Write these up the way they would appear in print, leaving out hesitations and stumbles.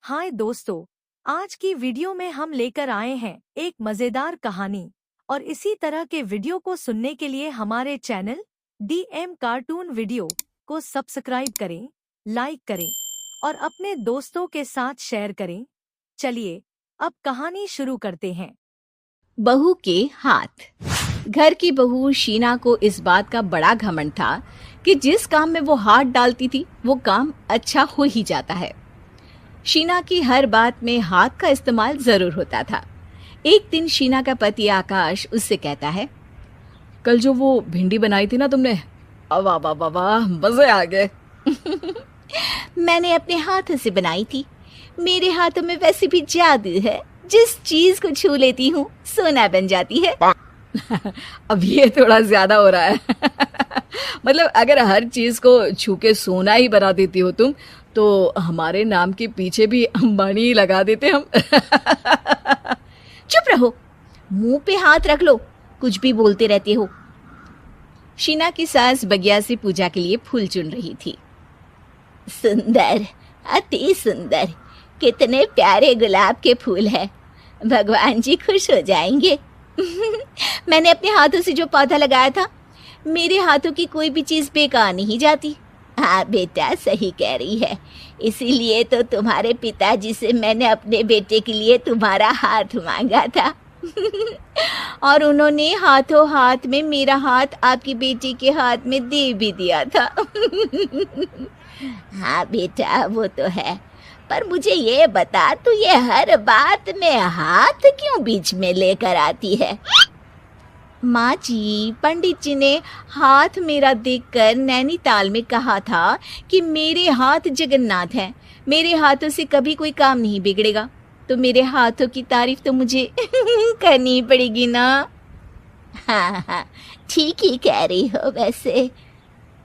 हाय दोस्तों, आज की वीडियो में हम लेकर आए हैं एक मजेदार कहानी। और इसी तरह के वीडियो को सुनने के लिए हमारे चैनल DM कार्टून वीडियो को सब्सक्राइब करें, लाइक करें और अपने दोस्तों के साथ शेयर करें। चलिए अब कहानी शुरू करते हैं। बहू के हाथ। घर की बहू शीना को इस बात का बड़ा घमंड था कि जिस काम में वो हाथ डालती थी वो काम अच्छा हो ही जाता है। शीना की हर बात में हाथ का इस्तेमाल जरूर होता था। एक दिन शीना का पति आकाश उससे कहता है, कल जो वो भिंडी बनाई थी ना तुमने, वाह वाह वाह वाह, मजे आ गए। मैंने अपने हाथों से बनाई थी। मेरे हाथों में वैसे भी जादू है, जिस चीज को छू लेती हूँ सोना बन जाती है। अब ये थोड़ा ज्यादा हो रहा है। मतलब अगर हर चीज को छू के सोना ही बना देती हो तुम, तो हमारे नाम के पीछे भी अंबानी लगा देते हम। चुप रहो, मुंह पे हाथ रख लो, कुछ भी बोलते रहते हो। शीना की सास बगिया से पूजा के लिए फूल चुन रही थी। सुंदर, अति सुंदर, कितने प्यारे गुलाब के फूल हैं। भगवान जी खुश हो जाएंगे। मैंने अपने हाथों से जो पौधा लगाया था, मेरे हाथों की कोई भी चीज बेकार नहीं जाती। हाँ बेटा, सही कह रही है। इसीलिए तो तुम्हारे पिताजी से मैंने अपने बेटे के लिए तुम्हारा हाथ मांगा था। और उन्होंने हाथों हाथ में मेरा हाथ आपकी बेटी के हाथ में दे भी दिया था। हाँ बेटा, वो तो है, पर मुझे ये बता, तू ये हर बात में हाथ क्यों बीच में लेकर आती है? माँ जी, पंडित जी ने हाथ मेरा देखकर नैनीताल में कहा था कि मेरे हाथ जगन्नाथ हैं, मेरे हाथों से कभी कोई काम नहीं बिगड़ेगा। तो मेरे हाथों की तारीफ तो मुझे करनी पड़ेगी ना। हाँ हाँ, ठीक ही कह रही हो। वैसे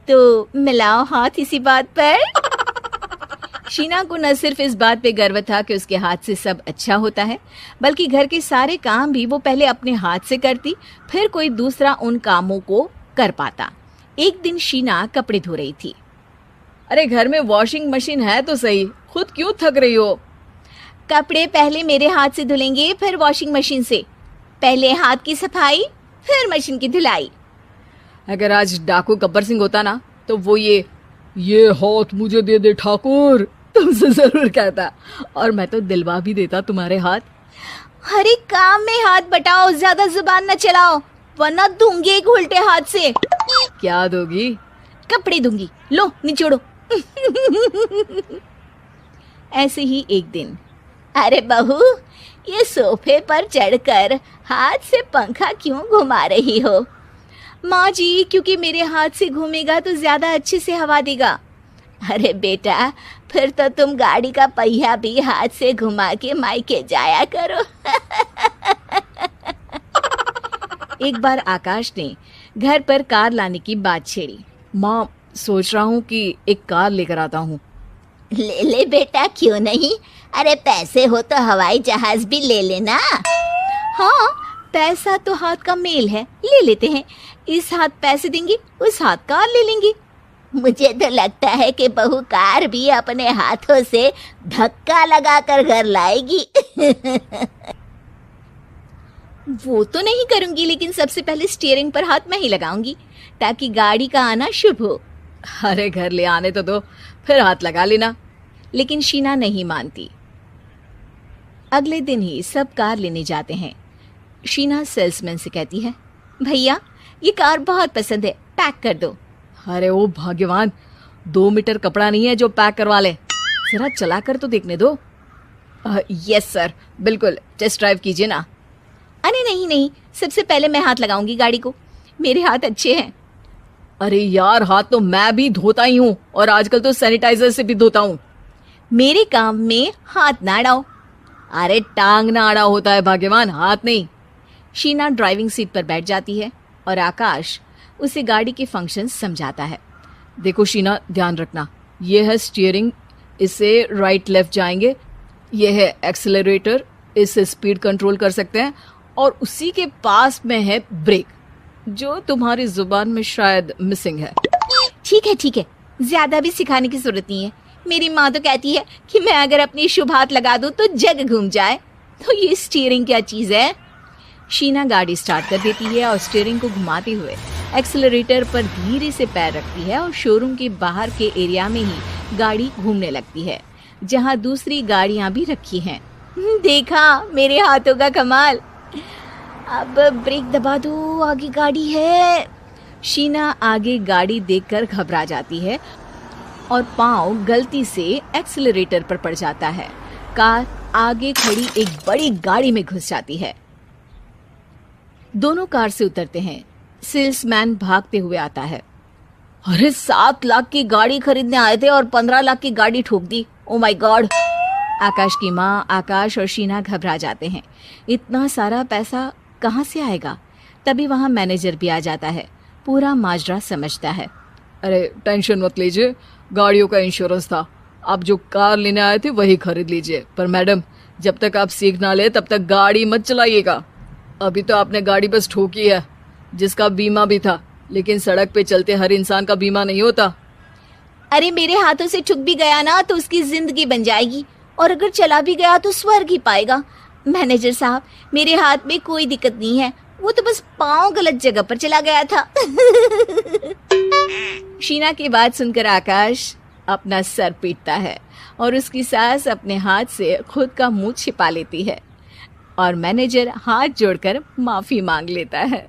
तो मिलाओ हाथ इसी बात पर। शीना को न सिर्फ इस बात पे गर्व था कि उसके हाथ से सब अच्छा होता है, बल्कि घर के सारे काम भी वो पहले अपने हाथ से करती, फिर कोई दूसरा उन कामों को कर पाता। एक दिन शीना कपड़े धो रही थी। अरे घर में वॉशिंग मशीन है तो सही, खुद क्यों थक रही हो? कपड़े पहले मेरे हाथ से धुलेंगे, फिर वॉशिंग मशीन से। पहले हाथ की सफाई, फिर मशीन की धुलाई। अगर आज डाकू गब्बर सिंह होता ना, तो वो ये हाथ मुझे दे दे ठाकुर, तुमसे जरूर कहता, और मैं तो दिलवा भी देता तुम्हारे हाथ। हर एक काम में हाथ बटाओ, ज्यादा जुबान न चलाओ, वरना दूंगी एक उल्टे हाथ से। क्या दोगी? कपड़े दूंगी, लो निचोड़ो। ऐसे ही एक दिन, अरे बहू, ये सोफे पर चढ़कर हाथ से पंखा क्यों घुमा रही हो? माँ जी, क्योंकि मेरे हाथ से घूमेगा तो ज्यादा अच्छे से हवा देगा। अरे बेटा, फिर तो तुम गाड़ी का पहिया भी हाथ से घुमा के मायके जाया करो। एक बार आकाश ने घर पर कार लाने की बात छेड़ी। माँ, सोच रहा हूँ कि एक कार लेकर आता हूँ। ले ले बेटा, क्यों नहीं? अरे पैसे हो तो हवाई जहाज भी ले लेना। हाँ, पैसा तो हाथ का मेल है, ले लेते हैं। इस हाथ पैसे देंगी, उस हाथ कार ले लेंगी। मुझे तो लगता है कि बहू कार भी अपने हाथों से धक्का लगाकर घर लाएगी। वो तो नहीं करूंगी, लेकिन सबसे पहले स्टीयरिंग पर हाथ मैं ही लगाऊंगी, ताकि गाड़ी का आना शुभ हो। अरे घर ले आने तो दो, फिर हाथ लगा लेना। लेकिन शीना नहीं मानती। अगले दिन ही सब कार लेने जाते हैं। शीना सेल्समैन से कहती है, भैया ये कार बहुत पसंद है, पैक कर दो। अरे ओ भाग्यवान, 2 मीटर कपड़ा नहीं है जो पैक करवा ले, जरा चला कर तो देखने दो। यस सर, बिल्कुल, टेस्ट ड्राइव कीजिए ना। अरे नहीं नहीं, सबसे पहले मैं हाथ लगाऊंगी गाड़ी को, मेरे हाथ अच्छे हैं। अरे यार, हाथ तो मैं भी धोता ही हूँ, और आजकल तो सैनिटाइजर से भी धोता हूँ। मेरे काम में हाथ ना अड़ाओ। अरे टांग ना अड़ा होता है भाग्यवान, हाथ नहीं। शीना ड्राइविंग सीट पर बैठ जाती है और आकाश उसे गाड़ी के फंक्शंस समझाता है। देखो शीना, ध्यान रखना, ये है स्टीयरिंग, इससे राइट लेफ्ट जाएंगे। ये है एक्सेलरेटर, इससे स्पीड कंट्रोल कर सकते हैं। और उसी के पास में है ब्रेक, जो तुम्हारी जुबान में शायद मिसिंग है। ठीक है, ज्यादा भी सिखाने की जरूरत नहीं है, मेरी माँ तो कहती है कि मैं अगर अपनी शुभ हाथ लगा दूं तो जग घूम जाए। तो ये स्टीयरिंग क्या चीज़ है? शीना गाड़ी स्टार्ट कर देती है और स्टीयरिंग को घुमाते हुए एक्सेलरेटर पर धीरे से पैर रखती है और शोरूम के बाहर के एरिया में ही गाड़ी घूमने लगती है, जहां दूसरी गाड़ियां भी रखी हैं। देखा मेरे हाथों का कमाल। अब ब्रेक दबा दो, आगे गाड़ी है। शीना आगे गाड़ी देखकर घबरा जाती है और पाँव गलती से एक्सेलरेटर पर पड़ जाता है। कार आगे खड़ी एक बड़ी गाड़ी में घुस जाती है। दोनों कार से उतरते हैं। सेल्समैन भागते हुए आता है। अरे 7 लाख की गाड़ी खरीदने आए थे और 15 लाख की गाड़ी ठोक दी। Oh my God. आकाश की माँ, आकाश और शीना घबरा जाते हैं। इतना सारा पैसा कहाँ से आएगा? तभी वहाँ मैनेजर भी आ जाता है। पूरा माजरा समझता है। अरे टेंशन मत लीजिए, गाड़ियों का इंश्योरेंस था, आप जो कार लेने आए थे वही खरीद लीजिए। पर मैडम, जब तक आप सीख ना ले तब तक गाड़ी मत चलाइएगा। अभी तो आपने गाड़ी बस ठोकी है, जिसका बीमा भी था, लेकिन सड़क पे चलते हर इंसान का बीमा नहीं होता। अरे मेरे हाथों से छुप भी गया ना तो उसकी जिंदगी बन जाएगी, और अगर चला भी गया तो स्वर्ग ही पाएगा। मैनेजर साहब, मेरे हाथ में कोई दिक्कत नहीं है, वो तो बस पाँव गलत जगह पर चला गया था। शीना की बात सुनकर आकाश अपना सर पीटता है और उसकी सास अपने हाथ से खुद का मुंह छिपा लेती है और मैनेजर हाथ जोड़कर माफी मांग लेता है।